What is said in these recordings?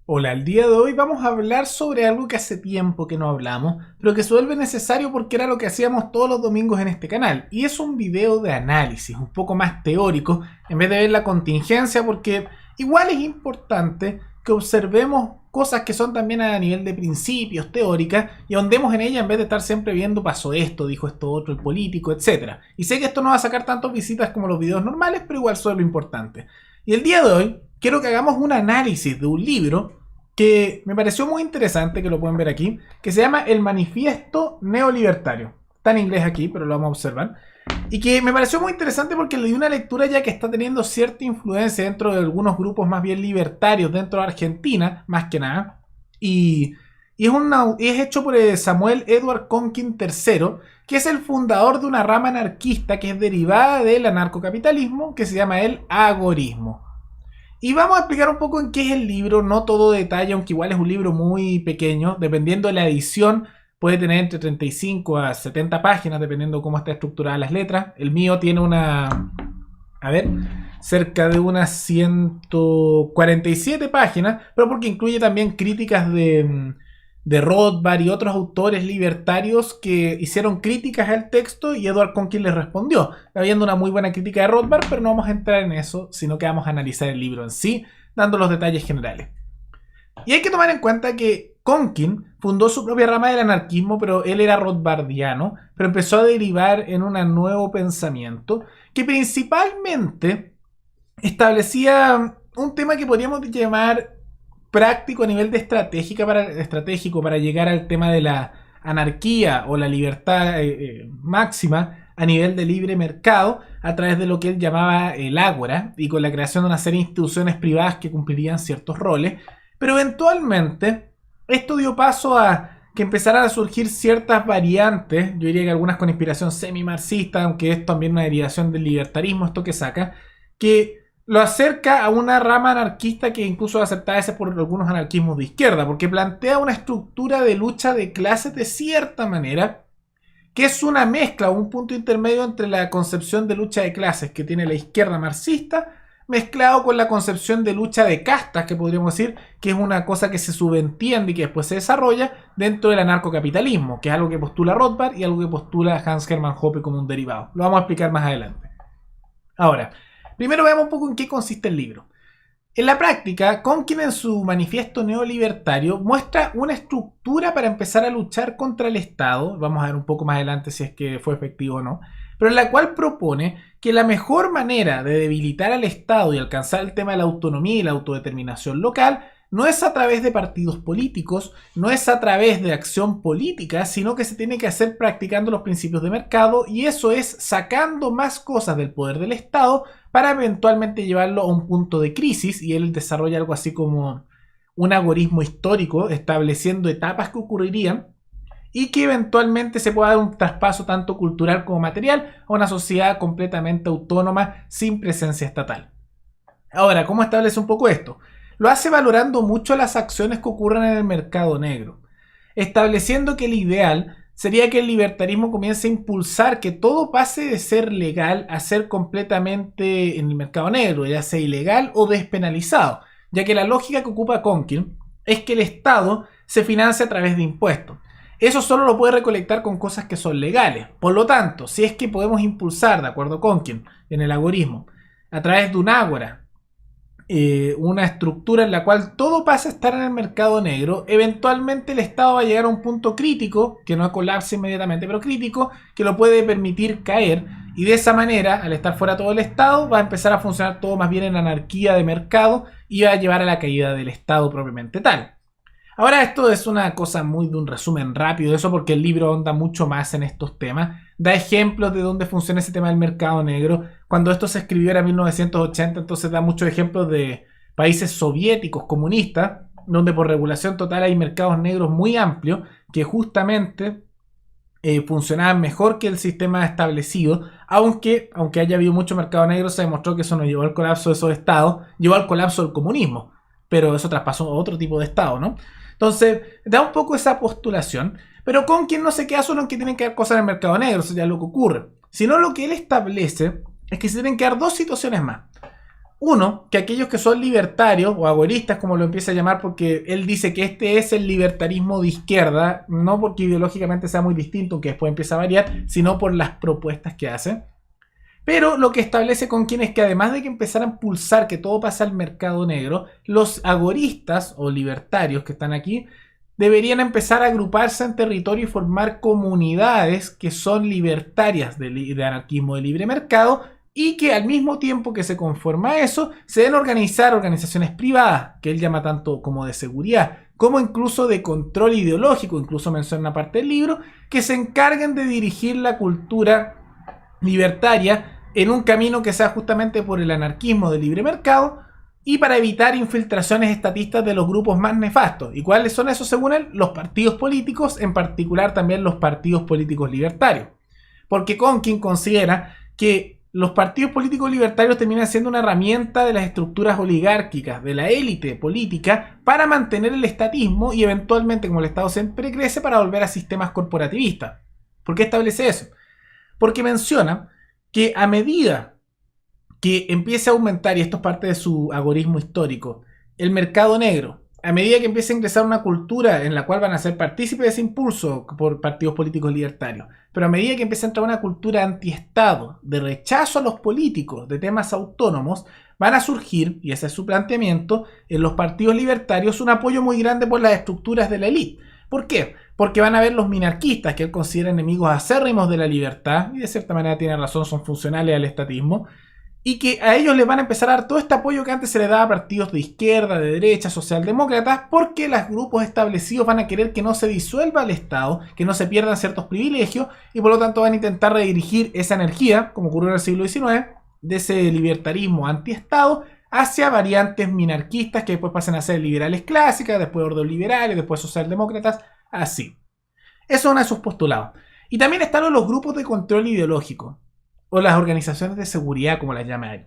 Hola, el día de hoy vamos a hablar sobre algo que hace tiempo que no hablamos, pero que se vuelve necesario porque era lo que hacíamos todos los domingos en este canal, y es un video de análisis, un poco más teórico, en vez de ver la contingencia, porque igual es importante que observemos cosas que son también a nivel de principios, teóricas, y ahondemos en ellas en vez de estar siempre viendo pasó esto, dijo esto otro, el político, etc. Y sé que esto no va a sacar tantas visitas como los videos normales, pero igual eso es lo importante. Y el día de hoy quiero que hagamos un análisis de un libro que me pareció muy interesante, que lo pueden ver aquí, que se llama El Manifiesto Neolibertario. Está en inglés aquí, pero lo vamos a observar. Y que me pareció muy interesante porque le di una lectura ya que está teniendo cierta influencia dentro de algunos grupos más bien libertarios dentro de Argentina, más que nada. Y es hecho por Samuel Edward Konkin III, que es el fundador de una rama anarquista que es derivada del anarcocapitalismo, que se llama el agorismo. Y vamos a explicar un poco en qué es el libro, no todo detalle, aunque igual es un libro muy pequeño, dependiendo de la edición, puede tener entre 35 a 70 páginas, dependiendo de cómo está estructurada las letras. El mío tiene cerca de unas 147 páginas, pero porque incluye también críticas de Rothbard y otros autores libertarios que hicieron críticas al texto y Edward Conkin les respondió, habiendo una muy buena crítica de Rothbard, pero no vamos a entrar en eso, sino que vamos a analizar el libro en sí, dando los detalles generales. Y hay que tomar en cuenta que Conkin fundó su propia rama del anarquismo, pero él era rothbardiano, pero empezó a derivar en un nuevo pensamiento que principalmente establecía un tema que podríamos llamar práctico a nivel de estratégico para llegar al tema de la anarquía o la libertad máxima a nivel de libre mercado a través de lo que él llamaba el ágora y con la creación de una serie de instituciones privadas que cumplirían ciertos roles, pero eventualmente esto dio paso a que empezaran a surgir ciertas variantes, yo diría que algunas con inspiración semi-marxista, aunque es también una derivación del libertarismo, esto que saca, que lo acerca a una rama anarquista que incluso es aceptada por algunos anarquismos de izquierda, porque plantea una estructura de lucha de clases de cierta manera, que es una mezcla o un punto intermedio entre la concepción de lucha de clases que tiene la izquierda marxista, mezclado con la concepción de lucha de castas, que podríamos decir que es una cosa que se subentiende y que después se desarrolla dentro del anarcocapitalismo, que es algo que postula Rothbard y algo que postula Hans Hermann Hoppe como un derivado. Lo vamos a explicar más adelante. Ahora, primero veamos un poco en qué consiste el libro. En la práctica, Konkin en su manifiesto neolibertario muestra una estructura para empezar a luchar contra el Estado, vamos a ver un poco más adelante si es que fue efectivo o no, pero en la cual propone que la mejor manera de debilitar al Estado y alcanzar el tema de la autonomía y la autodeterminación local no es a través de partidos políticos, no es a través de acción política, sino que se tiene que hacer practicando los principios de mercado, y eso es sacando más cosas del poder del Estado para eventualmente llevarlo a un punto de crisis, y él desarrolla algo así como un algoritmo histórico estableciendo etapas que ocurrirían y que eventualmente se pueda dar un traspaso tanto cultural como material a una sociedad completamente autónoma sin presencia estatal. Ahora, ¿cómo establece un poco esto? Lo hace valorando mucho las acciones que ocurren en el mercado negro, estableciendo que el ideal sería que el libertarismo comience a impulsar que todo pase de ser legal a ser completamente en el mercado negro, ya sea ilegal o despenalizado, ya que la lógica que ocupa Konkin es que el Estado se financia a través de impuestos. Eso solo lo puede recolectar con cosas que son legales. Por lo tanto, si es que podemos impulsar, de acuerdo con Konkin, en el algoritmo, a través de un ágora, una estructura en la cual todo pasa a estar en el mercado negro, eventualmente el Estado va a llegar a un punto crítico, que no colapse inmediatamente, pero crítico, que lo puede permitir caer, y de esa manera, al estar fuera todo el Estado, va a empezar a funcionar todo más bien en anarquía de mercado y va a llevar a la caída del Estado propiamente tal. Ahora, esto es una cosa muy de un resumen rápido de eso, porque el libro ahonda mucho más en estos temas. Da ejemplos de dónde funciona ese tema del mercado negro. Cuando esto se escribió era 1980, entonces da muchos ejemplos de países soviéticos comunistas, donde por regulación total hay mercados negros muy amplios que justamente funcionaban mejor que el sistema establecido, aunque haya habido mucho mercado negro, se demostró que eso no llevó al colapso de esos estados, llevó al colapso del comunismo, pero eso traspasó a otro tipo de estado, ¿no? Entonces, da un poco esa postulación, pero con quien no se queda solo en que tienen que dar cosas en el mercado negro, eso ya es lo que ocurre, sino lo que él establece es que se tienen que dar dos situaciones más. Uno, que aquellos que son libertarios o agoristas, como lo empieza a llamar, porque él dice que este es el libertarismo de izquierda, no porque ideológicamente sea muy distinto, que después empieza a variar, sino por las propuestas que hace. Pero lo que establece Conkin es que además de que empezaran a impulsar que todo pasa al mercado negro, los agoristas o libertarios que están aquí deberían empezar a agruparse en territorio y formar comunidades que son libertarias de anarquismo de libre mercado, y que al mismo tiempo que se conforma eso, se deben organizar organizaciones privadas, que él llama tanto como de seguridad, como incluso de control ideológico, incluso menciona una parte del libro, que se encarguen de dirigir la cultura libertaria en un camino que sea justamente por el anarquismo de libre mercado y para evitar infiltraciones estatistas de los grupos más nefastos. ¿Y cuáles son esos según él? Los partidos políticos, en particular también los partidos políticos libertarios. Porque Conkin considera que los partidos políticos libertarios terminan siendo una herramienta de las estructuras oligárquicas, de la élite política, para mantener el estatismo y eventualmente, como el Estado siempre crece, para volver a sistemas corporativistas. ¿Por qué establece eso? Porque menciona que a medida que empiece a aumentar, y esto es parte de su agorismo histórico, el mercado negro, a medida que empiece a ingresar una cultura en la cual van a ser partícipes de ese impulso por partidos políticos libertarios, pero a medida que empiece a entrar una cultura antiestado, de rechazo a los políticos, de temas autónomos, van a surgir, y ese es su planteamiento, en los partidos libertarios un apoyo muy grande por las estructuras de la élite. ¿Por qué? Porque van a ver los minarquistas, que él considera enemigos acérrimos de la libertad, y de cierta manera tiene razón, son funcionales al estatismo, y que a ellos les van a empezar a dar todo este apoyo que antes se les daba a partidos de izquierda, de derecha, socialdemócratas, porque los grupos establecidos van a querer que no se disuelva el Estado, que no se pierdan ciertos privilegios, y por lo tanto van a intentar redirigir esa energía, como ocurrió en el siglo XIX, de ese libertarismo anti-Estado, hacia variantes minarquistas que después pasan a ser liberales clásicas, después ordoliberales, después socialdemócratas, así. Eso es uno de sus postulados. Y también están los grupos de control ideológico, o las organizaciones de seguridad, como las llama él.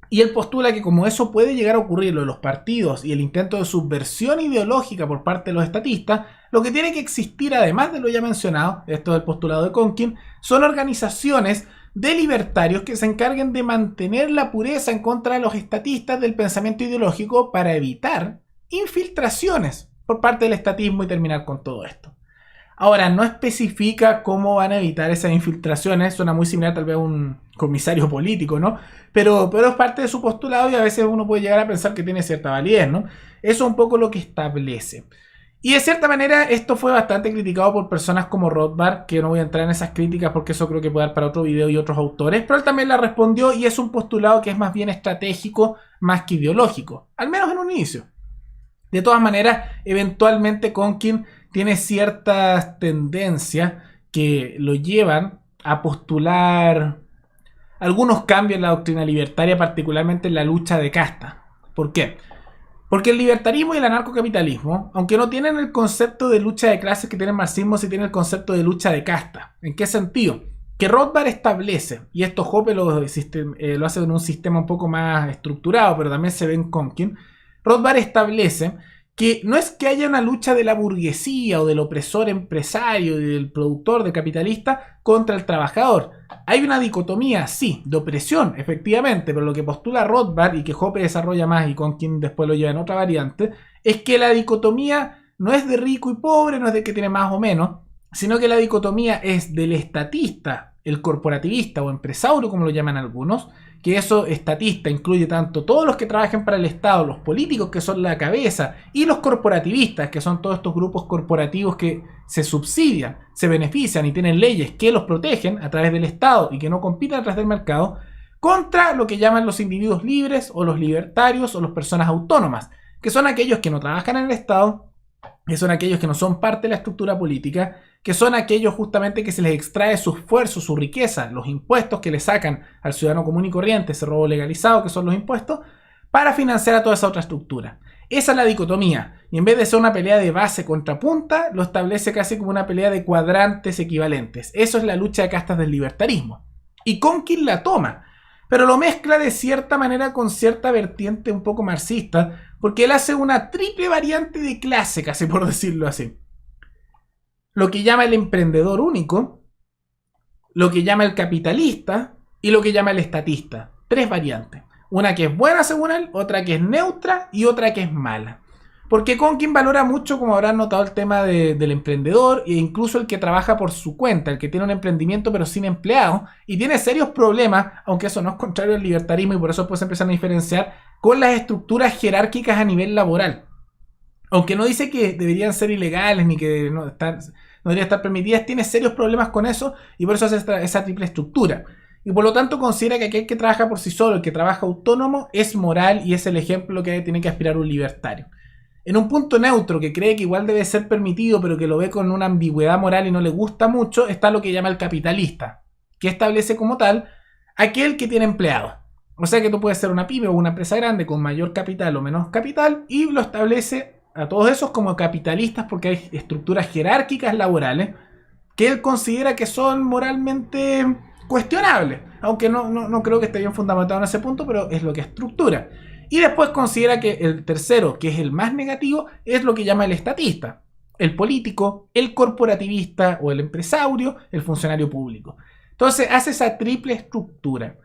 Y él postula que como eso puede llegar a ocurrir, lo de los partidos y el intento de subversión ideológica por parte de los estatistas, lo que tiene que existir, además de lo ya mencionado, esto del postulado de Conkin, son organizaciones de libertarios que se encarguen de mantener la pureza en contra de los estatistas del pensamiento ideológico para evitar infiltraciones por parte del estatismo y terminar con todo esto. Ahora, no especifica cómo van a evitar esas infiltraciones, suena muy similar tal vez a un comisario político, ¿no? Pero es parte de su postulado y a veces uno puede llegar a pensar que tiene cierta validez, ¿no? Eso es un poco lo que establece. Y de cierta manera esto fue bastante criticado por personas como Rothbard, que no voy a entrar en esas críticas porque eso creo que puede dar para otro video y otros autores, pero él también la respondió y es un postulado que es más bien estratégico más que ideológico, al menos en un inicio. De todas maneras, eventualmente Conkin tiene ciertas tendencias que lo llevan a postular algunos cambios en la doctrina libertaria, particularmente en la lucha de casta. ¿Por qué? Porque el libertarismo y el anarcocapitalismo, aunque no tienen el concepto de lucha de clases que tiene el marxismo, sí tienen el concepto de lucha de casta. ¿En qué sentido? Que Rothbard establece, y esto Hoppe lo hace en un sistema un poco más estructurado, pero también se ve en Conkin, Rothbard establece que no es que haya una lucha de la burguesía o del opresor empresario y del productor, de capitalista, contra el trabajador. Hay una dicotomía, sí, de opresión, efectivamente, pero lo que postula Rothbard y que Hoppe desarrolla más y con quien después lo lleva en otra variante, es que la dicotomía no es de rico y pobre, no es de que tiene más o menos, sino que la dicotomía es del estatista, el corporativista o empresario, como lo llaman algunos, que eso estatista incluye tanto todos los que trabajan para el Estado, los políticos que son la cabeza, y los corporativistas, que son todos estos grupos corporativos que se subsidian, se benefician y tienen leyes que los protegen a través del Estado y que no compiten a través del mercado, contra lo que llaman los individuos libres o los libertarios o las personas autónomas, que son aquellos que no trabajan en el Estado, que son aquellos que no son parte de la estructura política, que son aquellos justamente que se les extrae su esfuerzo, su riqueza, los impuestos que le sacan al ciudadano común y corriente, ese robo legalizado que son los impuestos, para financiar a toda esa otra estructura. Esa es la dicotomía, y en vez de ser una pelea de base contra punta, lo establece casi como una pelea de cuadrantes equivalentes. Eso es la lucha de castas del libertarismo. Y Conkin la toma, pero lo mezcla de cierta manera con cierta vertiente un poco marxista, porque él hace una triple variante de clase, casi por decirlo así. Lo que llama el emprendedor único, lo que llama el capitalista y lo que llama el estatista. Tres variantes. Una que es buena según él, otra que es neutra y otra que es mala. Porque Conkin valora mucho, como habrán notado, el tema del emprendedor e incluso el que trabaja por su cuenta, el que tiene un emprendimiento pero sin empleados y tiene serios problemas, aunque eso no es contrario al libertarismo y por eso pues empiezan a diferenciar con las estructuras jerárquicas a nivel laboral. Aunque no dice que deberían ser ilegales ni que no deberían estar permitidas, tiene serios problemas con eso y por eso hace esa triple estructura. Y por lo tanto considera que aquel que trabaja por sí solo, el que trabaja autónomo, es moral y es el ejemplo que tiene que aspirar un libertario. En un punto neutro, que cree que igual debe ser permitido, pero que lo ve con una ambigüedad moral y no le gusta mucho, está lo que llama el capitalista, que establece como tal aquel que tiene empleados. O sea que tú puedes ser una pyme o una empresa grande con mayor capital o menos capital y lo establece a todos esos como capitalistas porque hay estructuras jerárquicas laborales que él considera que son moralmente cuestionables. Aunque no creo que esté bien fundamentado en ese punto, pero es lo que estructura. Y después considera que el tercero, que es el más negativo, es lo que llama el estatista, el político, el corporativista o el empresario, el funcionario público. Entonces hace esa triple estructura.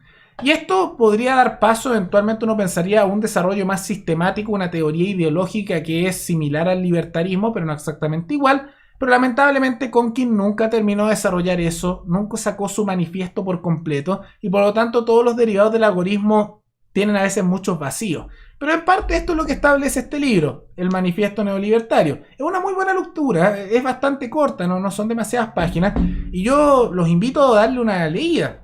Y esto podría dar paso, eventualmente uno pensaría, a un desarrollo más sistemático, una teoría ideológica que es similar al libertarismo, pero no exactamente igual. Pero lamentablemente Conkin nunca terminó de desarrollar eso, nunca sacó su manifiesto por completo y por lo tanto todos los derivados del algoritmo tienen a veces muchos vacíos. Pero en parte esto es lo que establece este libro, el Manifiesto Neolibertario. Es una muy buena lectura, es bastante corta, no son demasiadas páginas. Y yo los invito a darle una leída.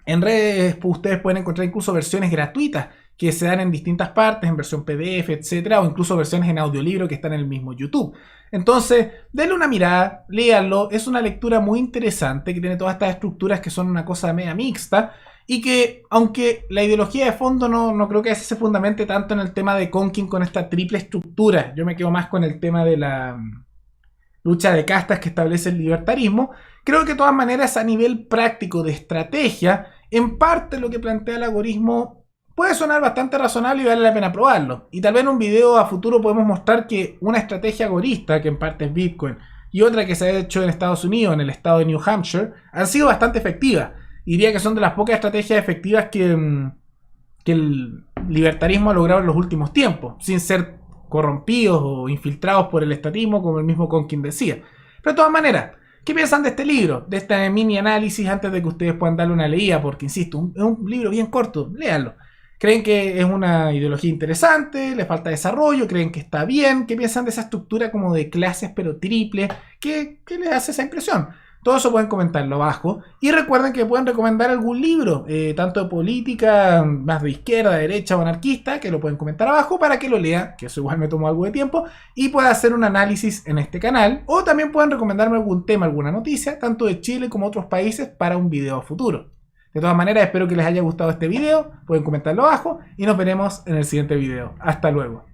En redes ustedes pueden encontrar incluso versiones gratuitas que se dan en distintas partes, en versión PDF, etcétera, o incluso versiones en audiolibro que están en el mismo YouTube. Entonces, denle una mirada, léanlo. Es una lectura muy interesante que tiene todas estas estructuras que son una cosa media mixta. Y que, aunque la ideología de fondo no creo que se fundamente tanto en el tema de Conkin con esta triple estructura, yo me quedo más con el tema de la lucha de castas que establece el libertarismo, creo que de todas maneras a nivel práctico de estrategia, en parte lo que plantea el algoritmo puede sonar bastante razonable y vale la pena probarlo. Y tal vez en un video a futuro podemos mostrar que una estrategia agorista, que en parte es Bitcoin, y otra que se ha hecho en Estados Unidos, en el estado de New Hampshire, han sido bastante efectivas. Diría que son de las pocas estrategias efectivas que el libertarismo ha logrado en los últimos tiempos, sin ser corrompidos o infiltrados por el estatismo, como el mismo Conkin decía. Pero de todas maneras, ¿qué piensan de este libro? De este mini análisis antes de que ustedes puedan darle una leída, porque insisto, es un libro bien corto, léanlo. ¿Creen que es una ideología interesante? ¿Le falta desarrollo? ¿Creen que está bien? ¿Qué piensan de esa estructura como de clases pero triple? ¿Qué les hace esa impresión? Todo eso pueden comentarlo abajo. Y recuerden que pueden recomendar algún libro, tanto de política, más de izquierda, derecha o anarquista, que lo pueden comentar abajo para que lo lea, que eso igual me tomó algo de tiempo, y pueda hacer un análisis en este canal. O también pueden recomendarme algún tema, alguna noticia, tanto de Chile como otros países, para un video futuro. De todas maneras, espero que les haya gustado este video, pueden comentarlo abajo y nos veremos en el siguiente video. Hasta luego.